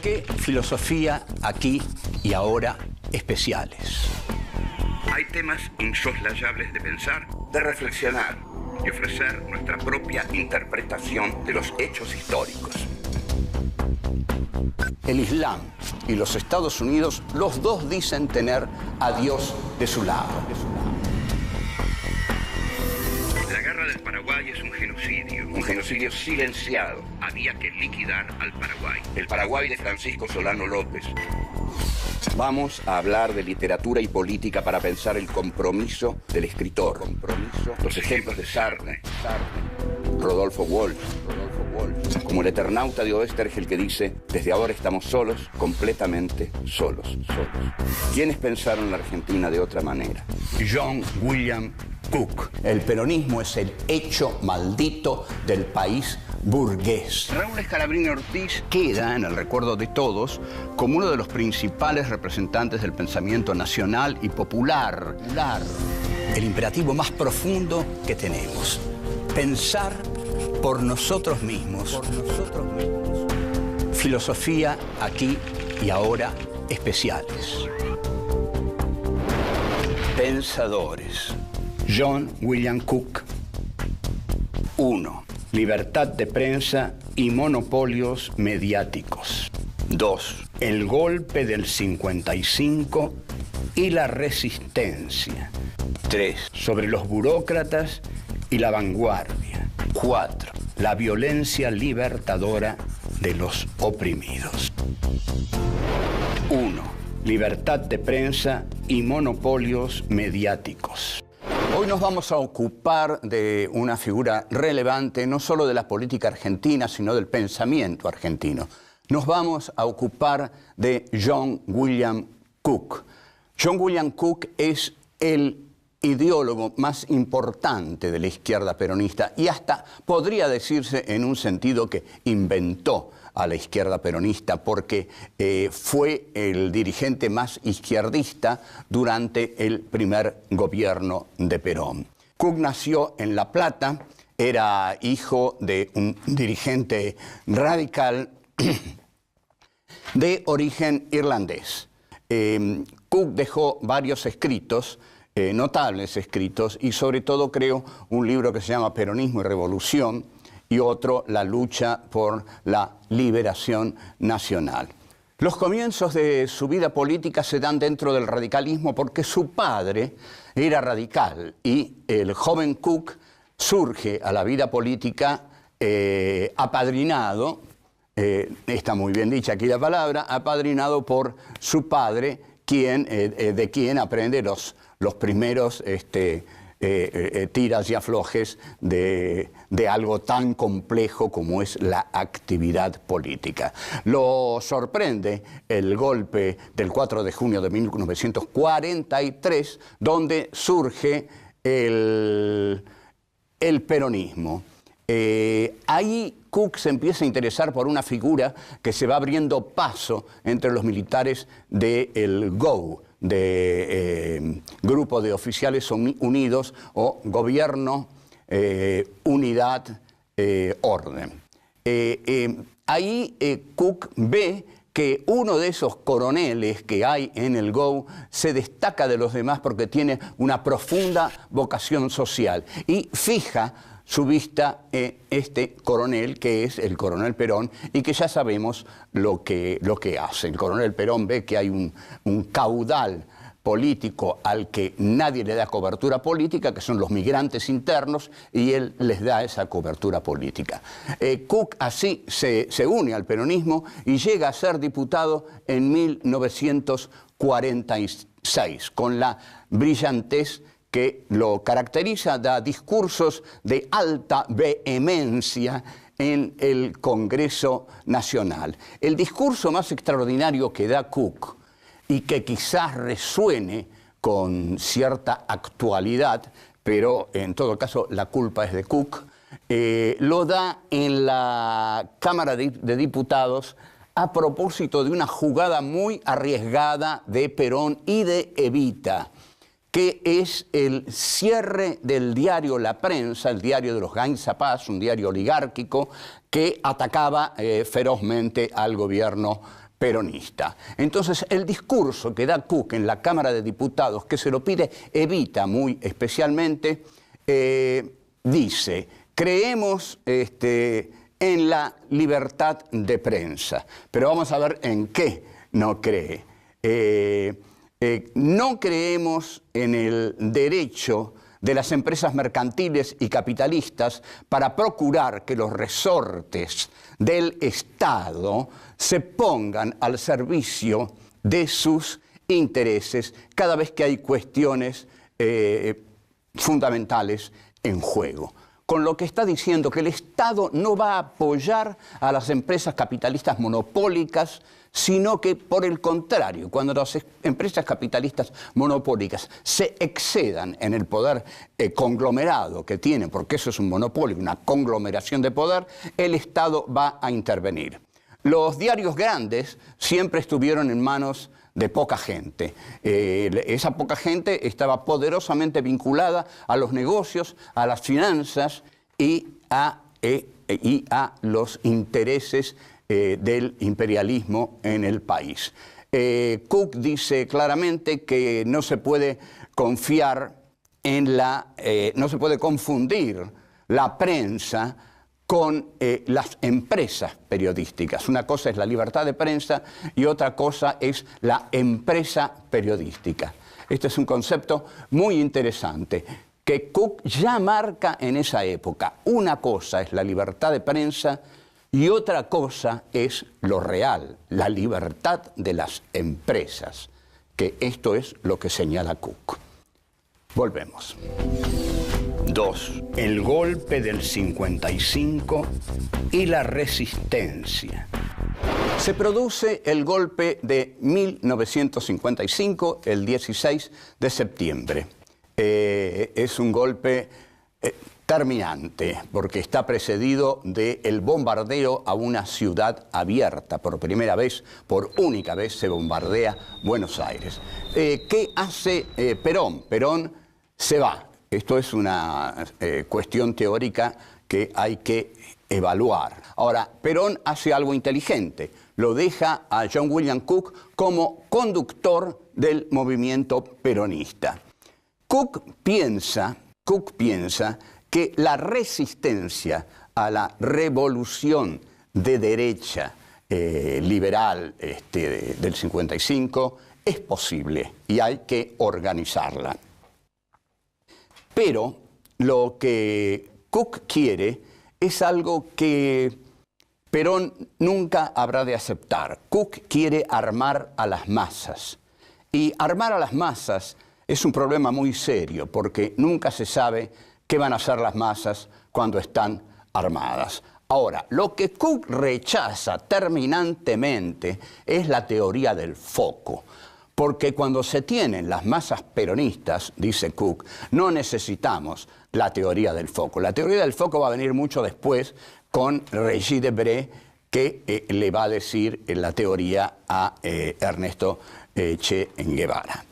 qué filosofía aquí y ahora especiales? Hay temas insoslayables de pensar, de reflexionar y ofrecer nuestra propia interpretación de los hechos históricos. El Islam y los Estados Unidos, los dos dicen tener a Dios de su lado. La guerra del Paraguay es un genocidio silenciado. Había que liquidar al Paraguay. El Paraguay de Francisco Solano López. Vamos a hablar de literatura y política para pensar el compromiso del escritor. Los ejemplos de Sartre, Rodolfo Walsh, como el Eternauta de Oestergel que dice: desde ahora estamos solos, completamente solos. ¿Quiénes pensaron la Argentina de otra manera? John William Cook. El peronismo es el hecho maldito del país burgués. Raúl Scalabrini Ortiz queda en el recuerdo de todos como uno de los principales representantes del pensamiento nacional y popular. El imperativo más profundo que tenemos: pensar por nosotros mismos. Filosofía aquí y ahora especiales. Pensadores. John William Cook. 1. Libertad de prensa y monopolios mediáticos. 2. El golpe del 55 y la resistencia. 3. Sobre los burócratas y la vanguardia. 4. La violencia libertadora de los oprimidos. 1. Libertad de prensa y monopolios mediáticos. Hoy nos vamos a ocupar de una figura relevante, no solo de la política argentina, sino del pensamiento argentino. Nos vamos a ocupar de John William Cook. John William Cook es el ideólogo más importante de la izquierda peronista y hasta podría decirse en un sentido que inventó a la izquierda peronista, porque fue el dirigente más izquierdista durante el primer gobierno de Perón. Cook nació en La Plata, era hijo de un dirigente radical de origen irlandés. Cook dejó varios escritos, notables escritos, y sobre todo creo un libro que se llama Peronismo y Revolución, y otro, La lucha por la liberación nacional. Los comienzos de su vida política se dan dentro del radicalismo porque su padre era radical y el joven Cook surge a la vida política apadrinado, está muy bien dicha aquí la palabra, apadrinado por su padre, de quien aprende los primeros tiras y aflojes de algo tan complejo como es la actividad política. Lo sorprende el golpe del 4 de junio de 1943, donde surge el peronismo. Ahí Cook se empieza a interesar por una figura que se va abriendo paso entre los militares del GO, de Grupo de Oficiales Unidos o Gobierno, Unidad, Orden. Ahí Cook ve que uno de esos coroneles que hay en el GO se destaca de los demás porque tiene una profunda vocación social y fija su vista en este coronel, que es el coronel Perón, y que ya sabemos lo que hace. El coronel Perón ve que hay un caudal político al que nadie le da cobertura política, que son los migrantes internos, y él les da esa cobertura política. Cook así se une al peronismo y llega a ser diputado en 1946, con la brillantez que lo caracteriza, da discursos de alta vehemencia en el Congreso Nacional. El discurso más extraordinario que da Cook, y que quizás resuene con cierta actualidad, pero en todo caso la culpa es de Cook, lo da en la Cámara de Diputados a propósito de una jugada muy arriesgada de Perón y de Evita, que es el cierre del diario La Prensa, el diario de los Gainzapaz, un diario oligárquico que atacaba ferozmente al gobierno peronista. Entonces, el discurso que da Cook en la Cámara de Diputados, que se lo pide Evita muy especialmente, dice, creemos en la libertad de prensa, pero vamos a ver en qué no cree. No creemos en el derecho de las empresas mercantiles y capitalistas para procurar que los resortes del Estado se pongan al servicio de sus intereses cada vez que hay cuestiones fundamentales en juego. Con lo que está diciendo que el Estado no va a apoyar a las empresas capitalistas monopólicas, sino que, por el contrario, cuando las empresas capitalistas monopólicas se excedan en el poder conglomerado que tienen, porque eso es un monopolio, una conglomeración de poder, el Estado va a intervenir. Los diarios grandes siempre estuvieron en manos de poca gente. Esa poca gente estaba poderosamente vinculada a los negocios, a las finanzas y a los intereses del imperialismo en el país. Cook dice claramente que no se puede confiar en no se puede confundir la prensa con las empresas periodísticas. Una cosa es la libertad de prensa y otra cosa es la empresa periodística. Este es un concepto muy interesante que Cook ya marca en esa época. Una cosa es la libertad de prensa y otra cosa es lo real, la libertad de las empresas, que esto es lo que señala Cook. Volvemos. 2. El golpe del 55 y la resistencia. Se produce el golpe de 1955, el 16 de septiembre. Es un golpe terminante, porque está precedido del bombardeo a una ciudad abierta. Por primera vez, por única vez, se bombardea Buenos Aires. ¿Qué hace Perón? Perón se va. Esto es una cuestión teórica que hay que evaluar. Ahora, Perón hace algo inteligente. Lo deja a John William Cook como conductor del movimiento peronista. Cook piensa que la resistencia a la revolución de derecha liberal del 55 es posible y hay que organizarla. Pero lo que Cook quiere es algo que Perón nunca habrá de aceptar. Cook quiere armar a las masas. Y armar a las masas es un problema muy serio, porque nunca se sabe qué van a hacer las masas cuando están armadas. Ahora, lo que Cook rechaza terminantemente es la teoría del foco. Porque cuando se tienen las masas peronistas, dice Cook, no necesitamos la teoría del foco. La teoría del foco va a venir mucho después con Regis Debray, que le va a decir la teoría a Ernesto Che Guevara.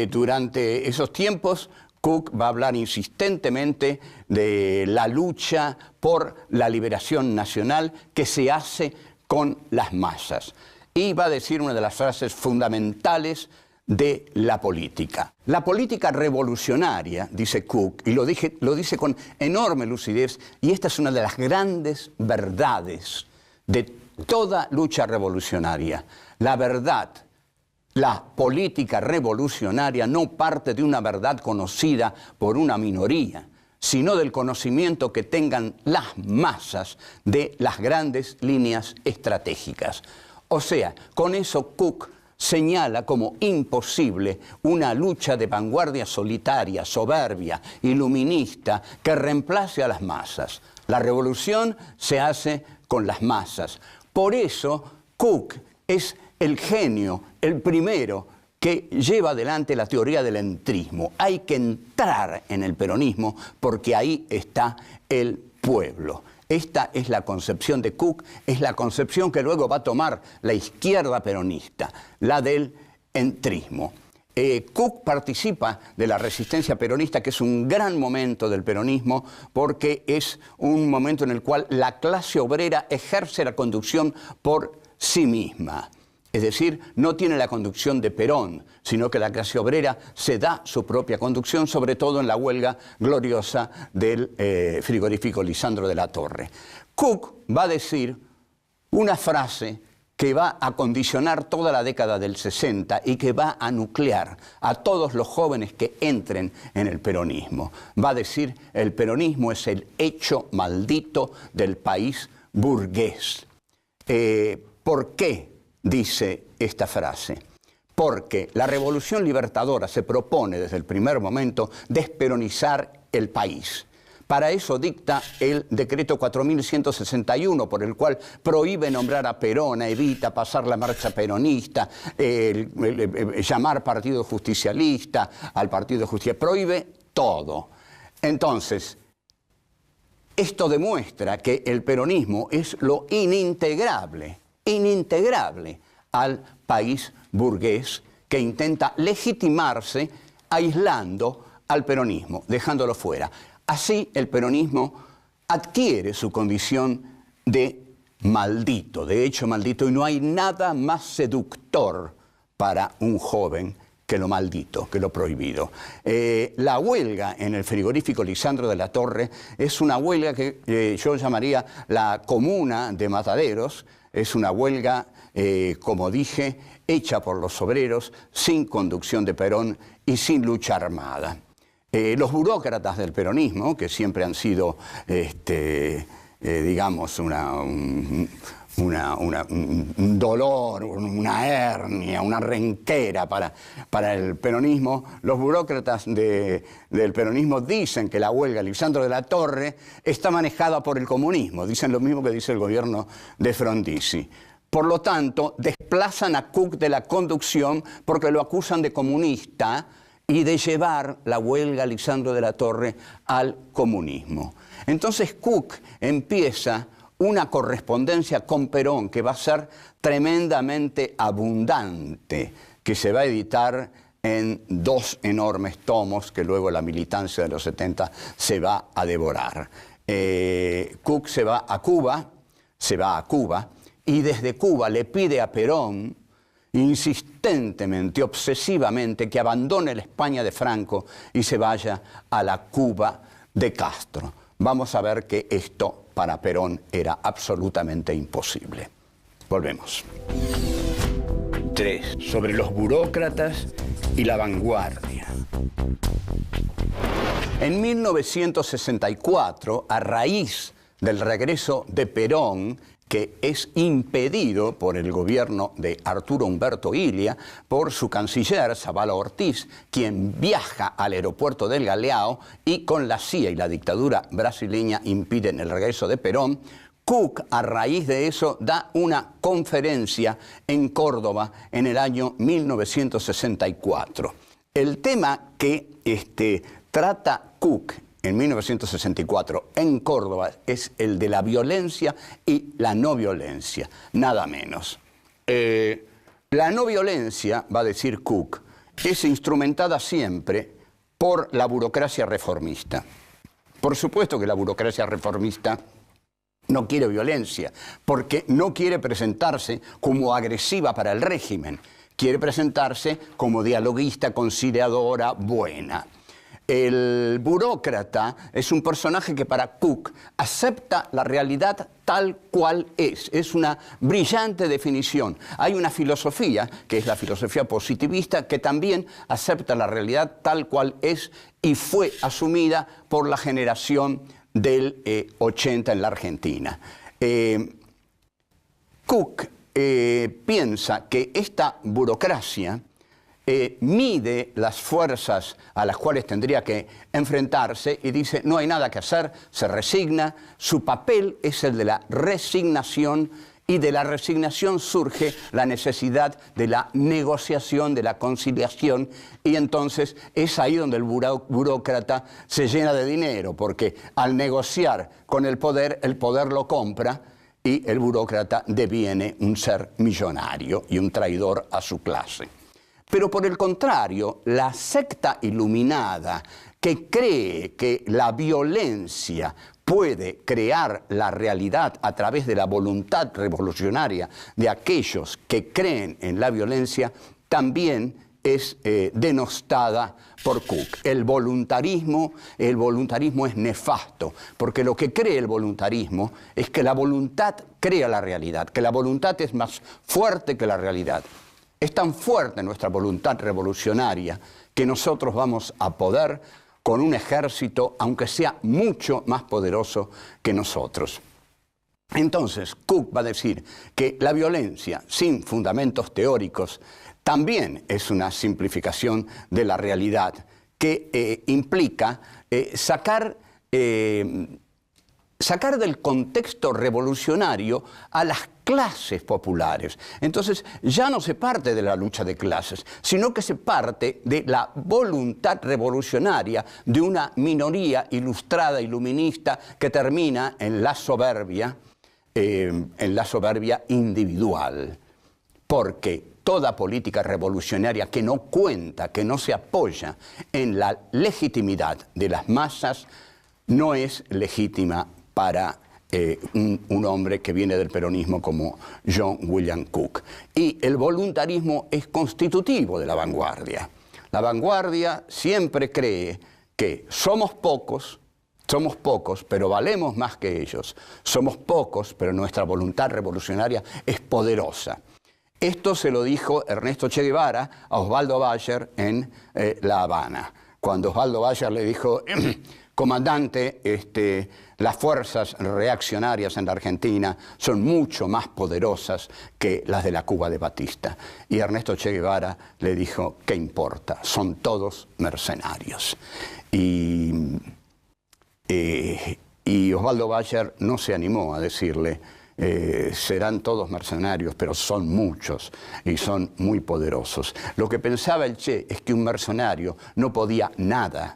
Durante esos tiempos, Cook va a hablar insistentemente de la lucha por la liberación nacional que se hace con las masas. Y va a decir una de las frases fundamentales de la política. La política revolucionaria, dice Cook, y lo dice con enorme lucidez, y esta es una de las grandes verdades de toda lucha revolucionaria. La verdad, la política revolucionaria no parte de una verdad conocida por una minoría, sino del conocimiento que tengan las masas de las grandes líneas estratégicas. O sea, con eso Cook señala como imposible una lucha de vanguardia solitaria, soberbia, iluminista, que reemplace a las masas. La revolución se hace con las masas. Por eso Cook es el genio, el primero que lleva adelante la teoría del entrismo. Hay que entrar en el peronismo porque ahí está el pueblo. Esta es la concepción de Cook, es la concepción que luego va a tomar la izquierda peronista, la del entrismo. Cook participa de la resistencia peronista, que es un gran momento del peronismo, porque es un momento en el cual la clase obrera ejerce la conducción por sí misma. Es decir, no tiene la conducción de Perón, sino que la clase obrera se da su propia conducción, sobre todo en la huelga gloriosa del frigorífico Lisandro de la Torre. Cook va a decir una frase que va a condicionar toda la década del 60 y que va a nuclear a todos los jóvenes que entren en el peronismo. Va a decir, el peronismo es el hecho maldito del país burgués. ¿Por qué dice esta frase? Porque la revolución libertadora se propone desde el primer momento desperonizar el país. Para eso dicta el decreto 4161, por el cual prohíbe nombrar a Perón, a Evita, pasar la marcha peronista, llamar partido justicialista al partido de justicia, prohíbe todo. Entonces, esto demuestra que el peronismo es lo inintegrable al país burgués que intenta legitimarse aislando al peronismo, dejándolo fuera. Así el peronismo adquiere su condición de maldito, de hecho maldito, y no hay nada más seductor para un joven que lo maldito, que lo prohibido. La huelga en el frigorífico Lisandro de la Torre es una huelga que yo llamaría la comuna de Mataderos. Es una huelga, como dije, hecha por los obreros, sin conducción de Perón y sin lucha armada. Los burócratas del peronismo, que siempre han sido, digamos, un dolor, una hernia, una renquera para el peronismo, los burócratas del peronismo dicen que la huelga Lisandro de la Torre está manejada por el comunismo. Dicen lo mismo que dice el gobierno de Frondizi. Por lo tanto, desplazan a Cook de la conducción porque lo acusan de comunista y de llevar la huelga Lisandro de la Torre al comunismo. Entonces Cook empieza una correspondencia con Perón que va a ser tremendamente abundante, que se va a editar en 2 enormes tomos que luego la militancia de los 70 se va a devorar. Cook se va a Cuba, y desde Cuba le pide a Perón insistentemente, obsesivamente, que abandone la España de Franco y se vaya a la Cuba de Castro. Vamos a ver que esto para Perón era absolutamente imposible. Volvemos. 3. Sobre los burócratas y la vanguardia. En 1964, a raíz del regreso de Perón, que es impedido por el gobierno de Arturo Umberto Illia, por su canciller, Zavala Ortiz, quien viaja al aeropuerto del Galeão y con la CIA y la dictadura brasileña impiden el regreso de Perón. Cook, a raíz de eso, da una conferencia en Córdoba en el año 1964. El tema que trata Cook en 1964 en Córdoba es el de la violencia y la no violencia, nada menos. La no violencia, va a decir Cook, es instrumentada siempre por la burocracia reformista. Por supuesto que la burocracia reformista no quiere violencia, porque no quiere presentarse como agresiva para el régimen, quiere presentarse como dialoguista, conciliadora, buena. El burócrata es un personaje que para Cook acepta la realidad tal cual es. Es una brillante definición. Hay una filosofía, que es la filosofía positivista, que también acepta la realidad tal cual es y fue asumida por la generación del 80 en la Argentina. Cook piensa que esta burocracia mide las fuerzas a las cuales tendría que enfrentarse y dice, no hay nada que hacer, se resigna. Su papel es el de la resignación y de la resignación surge la necesidad de la negociación, de la conciliación, y entonces es ahí donde el burócrata se llena de dinero, porque al negociar con el poder lo compra y el burócrata deviene un ser millonario y un traidor a su clase. Pero por el contrario, la secta iluminada que cree que la violencia puede crear la realidad a través de la voluntad revolucionaria de aquellos que creen en la violencia, también es denostada por Cook. El voluntarismo es nefasto, porque lo que cree el voluntarismo es que la voluntad crea la realidad, que la voluntad es más fuerte que la realidad. Es tan fuerte nuestra voluntad revolucionaria que nosotros vamos a poder con un ejército, aunque sea mucho más poderoso que nosotros. Entonces, Cook va a decir que la violencia sin fundamentos teóricos también es una simplificación de la realidad que implica sacar del contexto revolucionario a las clases populares. Entonces, ya no se parte de la lucha de clases, sino que se parte de la voluntad revolucionaria de una minoría ilustrada, iluminista, que termina en la soberbia individual. Porque toda política revolucionaria que no cuenta, que no se apoya en la legitimidad de las masas, no es legítima para un hombre que viene del peronismo como John William Cook. Y el voluntarismo es constitutivo de la vanguardia. La vanguardia siempre cree que somos pocos, pero valemos más que ellos. Somos pocos, pero nuestra voluntad revolucionaria es poderosa. Esto se lo dijo Ernesto Che Guevara a Osvaldo Bayer en La Habana, cuando Osvaldo Bayer le dijo: comandante, las fuerzas reaccionarias en la Argentina son mucho más poderosas que las de la Cuba de Batista. Y Ernesto Che Guevara le dijo: ¿qué importa? Son todos mercenarios. Y Osvaldo Bayer no se animó a decirle: serán todos mercenarios, pero son muchos y son muy poderosos. Lo que pensaba el Che es que un mercenario no podía nada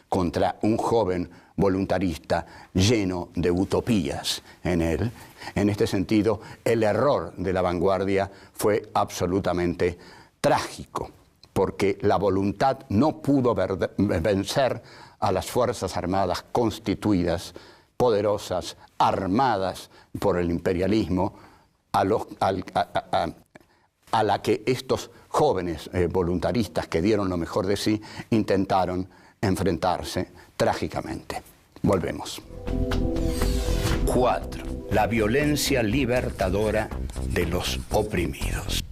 contra un joven voluntarista lleno de utopías en él. En este sentido, el error de la vanguardia fue absolutamente trágico, porque la voluntad no pudo vencer a las Fuerzas Armadas constituidas, poderosas, armadas por el imperialismo, a la que estos jóvenes voluntaristas que dieron lo mejor de sí intentaron enfrentarse trágicamente. Volvemos. 4. La violencia libertadora de los oprimidos.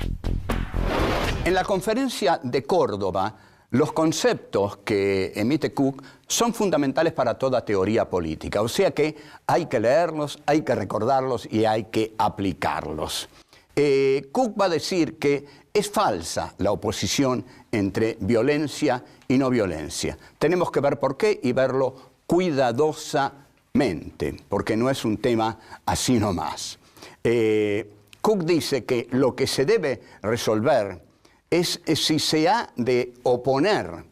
En la conferencia de Córdoba, los conceptos que emite Cook son fundamentales para toda teoría política, o sea que hay que leerlos, hay que recordarlos y hay que aplicarlos. Cook va a decir que es falsa la oposición entre violencia y no violencia. Tenemos que ver por qué y verlo cuidadosamente, porque no es un tema así nomás. Cook dice que lo que se debe resolver es si se ha de oponer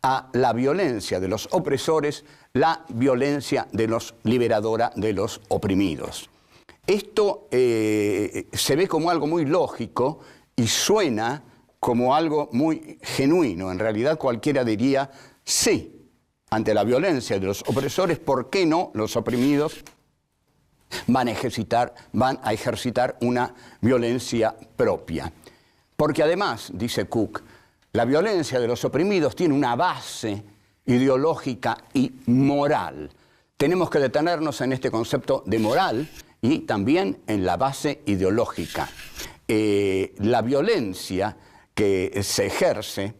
a la violencia de los opresores la violencia liberadora de los oprimidos. Esto se ve como algo muy lógico y suena como algo muy genuino. En realidad cualquiera diría: sí, ante la violencia de los opresores, ¿por qué no los oprimidos van a ejercitar una violencia propia? Porque además, dice Cook, la violencia de los oprimidos tiene una base ideológica y moral. Tenemos que detenernos en este concepto de moral y también en la base ideológica. La violencia que se ejerce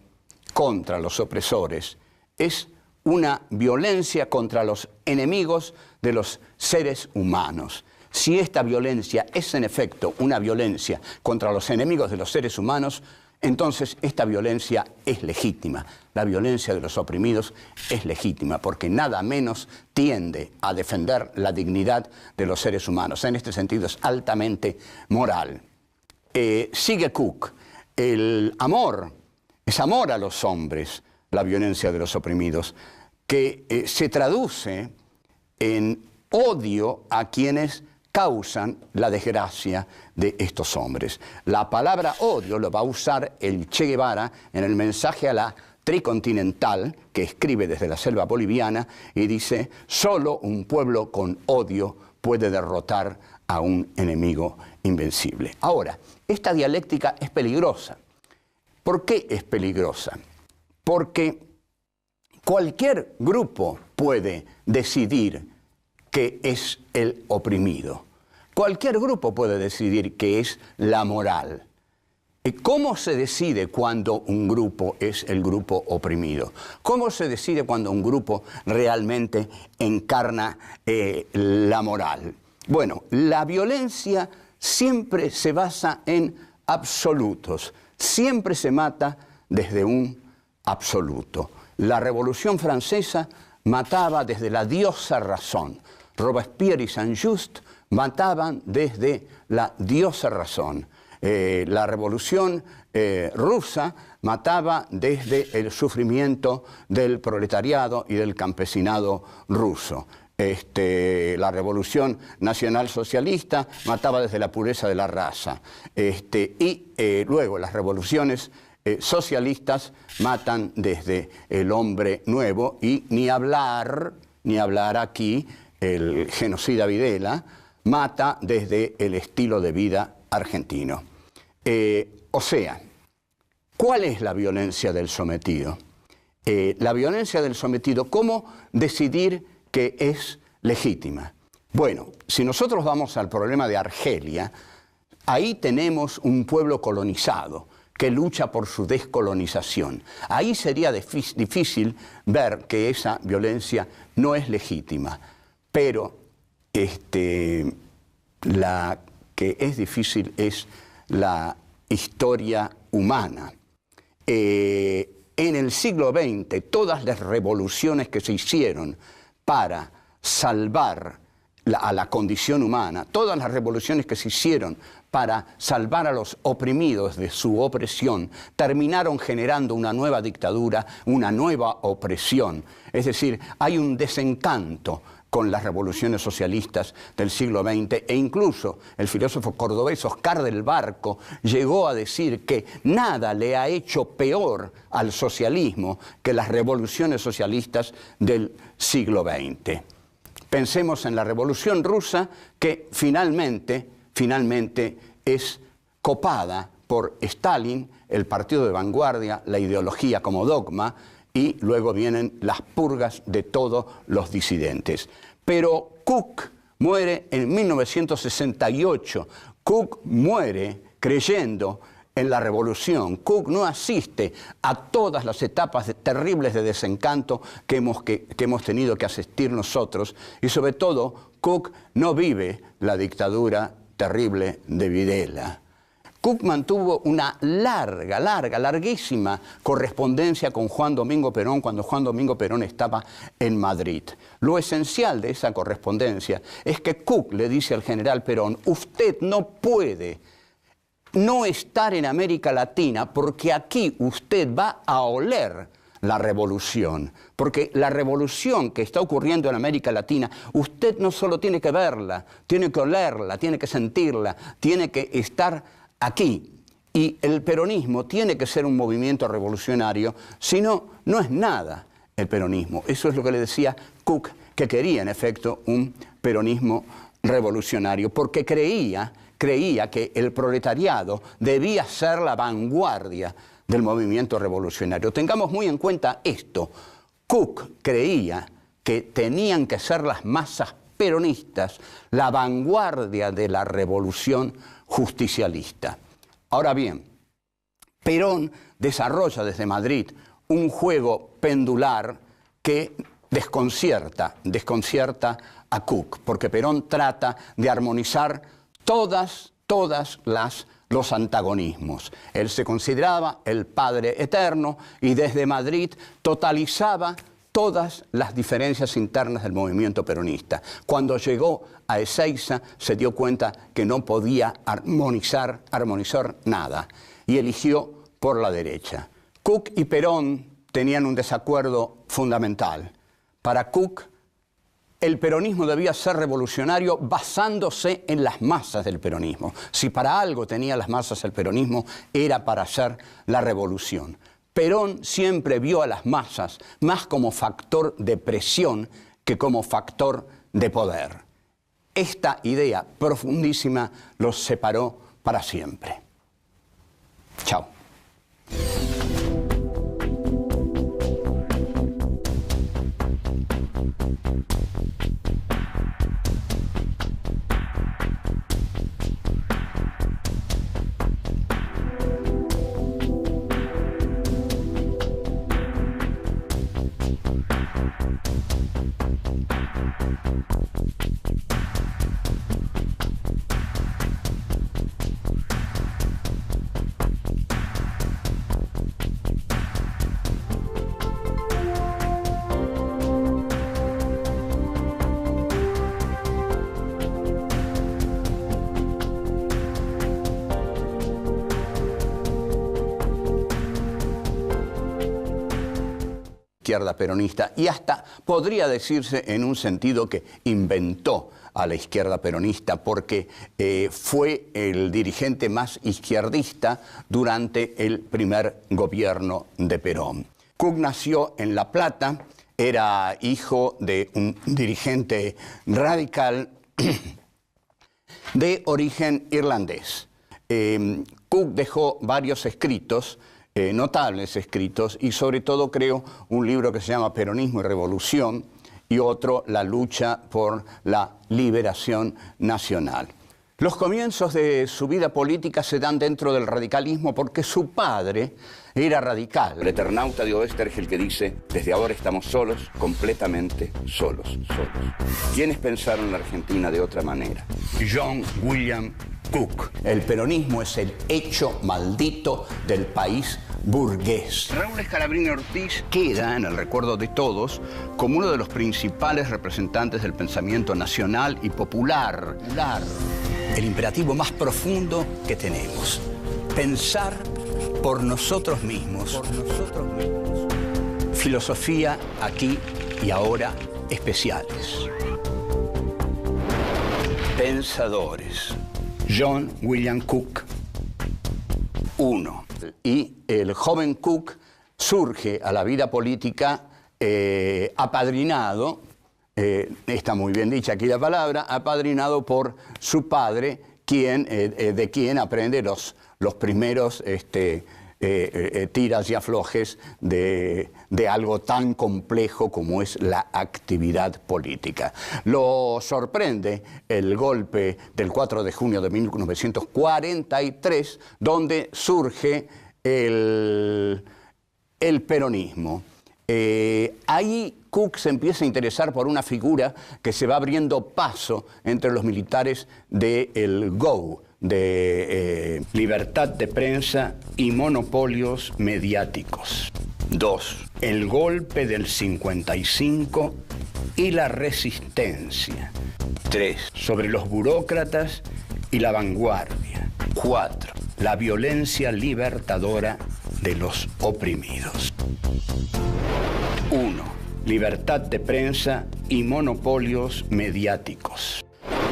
contra los opresores es una violencia contra los enemigos de los seres humanos. Si esta violencia es en efecto una violencia contra los enemigos de los seres humanos, entonces esta violencia es legítima. La violencia de los oprimidos es legítima porque nada menos tiende a defender la dignidad de los seres humanos. En este sentido es altamente moral. Sigue Cook, el amor, es amor a los hombres, la violencia de los oprimidos, que se traduce en odio a quienes causan la desgracia de estos hombres. La palabra odio lo va a usar el Che Guevara en el mensaje a la tricontinental que escribe desde la selva boliviana y dice: solo un pueblo con odio puede derrotar a un enemigo invencible. Ahora, esta dialéctica es peligrosa. ¿Por qué es peligrosa? Porque cualquier grupo puede decidir que es el oprimido. Cualquier grupo puede decidir que es la moral. ¿Cómo se decide cuando un grupo es el grupo oprimido? ¿Cómo se decide cuando un grupo realmente encarna la moral? Bueno, la violencia siempre se basa en absolutos. Siempre se mata desde un absoluto. La Revolución Francesa mataba desde la diosa razón. Robespierre y Saint-Just mataban desde la diosa razón. La Revolución rusa mataba desde el sufrimiento del proletariado y del campesinado ruso. La Revolución Nacional Socialista mataba desde la pureza de la raza. Luego las revoluciones socialistas matan desde el hombre nuevo, y ni hablar aquí, el genocida Videla mata desde el estilo de vida argentino. O sea, ¿cuál es la violencia del sometido? La violencia del sometido, ¿cómo decidir que es legítima? Bueno, si nosotros vamos al problema de Argelia, ahí tenemos un pueblo colonizado que lucha por su descolonización. Ahí sería difícil ver que esa violencia no es legítima, pero la que es difícil es la historia humana. En el siglo XX, todas las revoluciones que se hicieron para salvar a la condición humana, todas las revoluciones que se hicieron para salvar a los oprimidos de su opresión, terminaron generando una nueva dictadura, una nueva opresión. Es decir, hay un desencanto con las revoluciones socialistas del siglo XX, e incluso el filósofo cordobés Oscar del Barco llegó a decir que nada le ha hecho peor al socialismo que las revoluciones socialistas del siglo XX. Pensemos en la Revolución Rusa, que finalmente es copada por Stalin, el partido de vanguardia, la ideología como dogma, y luego vienen las purgas de todos los disidentes. Pero Cook muere en 1968. Cook muere creyendo en la revolución. Cook no asiste a todas las etapas terribles de desencanto que hemos tenido que asistir nosotros, y sobre todo Cook no vive la dictadura terrible de Videla. Cook mantuvo una larguísima correspondencia con Juan Domingo Perón cuando Juan Domingo Perón estaba en Madrid. Lo esencial de esa correspondencia es que Cook le dice al general Perón: usted no puede no estar en América Latina porque aquí usted va a oler la revolución. Porque la revolución que está ocurriendo en América Latina, usted no solo tiene que verla, tiene que olerla, tiene que sentirla, tiene que estar aquí. Y el peronismo tiene que ser un movimiento revolucionario, si no, no es nada el peronismo. Eso es lo que le decía Cook, que quería en efecto un peronismo revolucionario, porque creía que el proletariado debía ser la vanguardia del movimiento revolucionario. Tengamos muy en cuenta esto. Cook creía que tenían que ser las masas peronistas la vanguardia de la revolución justicialista. Ahora bien, Perón desarrolla desde Madrid un juego pendular que desconcierta a Cook, porque Perón trata de armonizar todos los antagonismos. Él se consideraba el Padre Eterno y desde Madrid totalizaba todas las diferencias internas del movimiento peronista. Cuando llegó a Ezeiza se dio cuenta que no podía armonizar nada y eligió por la derecha. Cook y Perón tenían un desacuerdo fundamental. Para Cook, el peronismo debía ser revolucionario basándose en las masas del peronismo. Si para algo tenía las masas el peronismo, era para hacer la revolución. Perón siempre vio a las masas más como factor de presión que como factor de poder. Esta idea profundísima los separó para siempre. Chao. Izquierda peronista, y hasta podría decirse en un sentido que inventó a la izquierda peronista porque fue el dirigente más izquierdista durante el primer gobierno de Perón. Cook nació en La Plata, era hijo de un dirigente radical de origen irlandés. Cook dejó varios escritos, notables escritos, y sobre todo creo un libro que se llama Peronismo y Revolución y otro La lucha por la liberación nacional. Los comienzos de su vida política se dan dentro del radicalismo porque su padre era radical. El eternauta de Oestergel que dice: desde ahora estamos solos, completamente solos. ¿Quiénes pensaron en la Argentina de otra manera? John William Cook. El peronismo es el hecho maldito del país burgués. Raúl Scalabrini Ortiz queda en el recuerdo de todos como uno de los principales representantes del pensamiento nacional y popular. El imperativo más profundo que tenemos: pensar por nosotros mismos. Filosofía aquí y ahora especiales. Pensadores. John William Cook, 1. Y el joven Cook surge a la vida política apadrinado, está muy bien dicha aquí la palabra, apadrinado por su padre, de quien aprende los primeros tiras y aflojes de algo tan complejo como es la actividad política. Lo sorprende el golpe del 4 de junio de 1943, donde surge el peronismo. Ahí Cook se empieza a interesar por una figura que se va abriendo paso entre los militares del GO, de libertad de prensa y monopolios mediáticos. 2. El golpe del 55 y la resistencia. 3. Sobre los burócratas y la vanguardia. 4. La violencia libertadora de los oprimidos. 1. Libertad de prensa y monopolios mediáticos.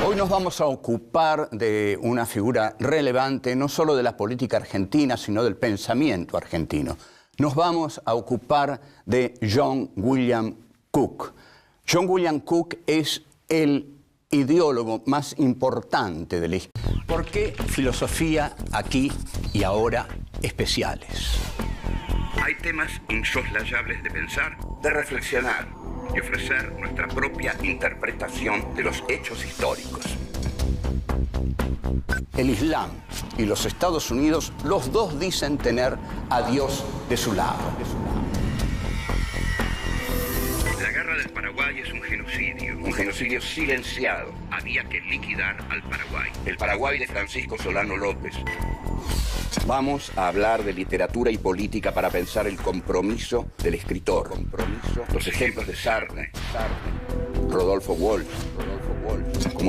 Hoy nos vamos a ocupar de una figura relevante, no solo de la política argentina, sino del pensamiento argentino. Nos vamos a ocupar de John William Cook. John William Cook es el ideólogo más importante de la historia. ¿Por qué filosofía aquí y ahora especiales? Hay temas insoslayables de pensar, de reflexionar y ofrecer nuestra propia interpretación de los hechos históricos. El Islam y los Estados Unidos, los dos dicen tener a Dios de su lado. La guerra del Paraguay es un genocidio silenciado. Había que liquidar al Paraguay. El Paraguay de Francisco Solano López. Vamos a hablar de literatura y política para pensar el compromiso del escritor. Los ejemplos de Sartre, Rodolfo Walsh, como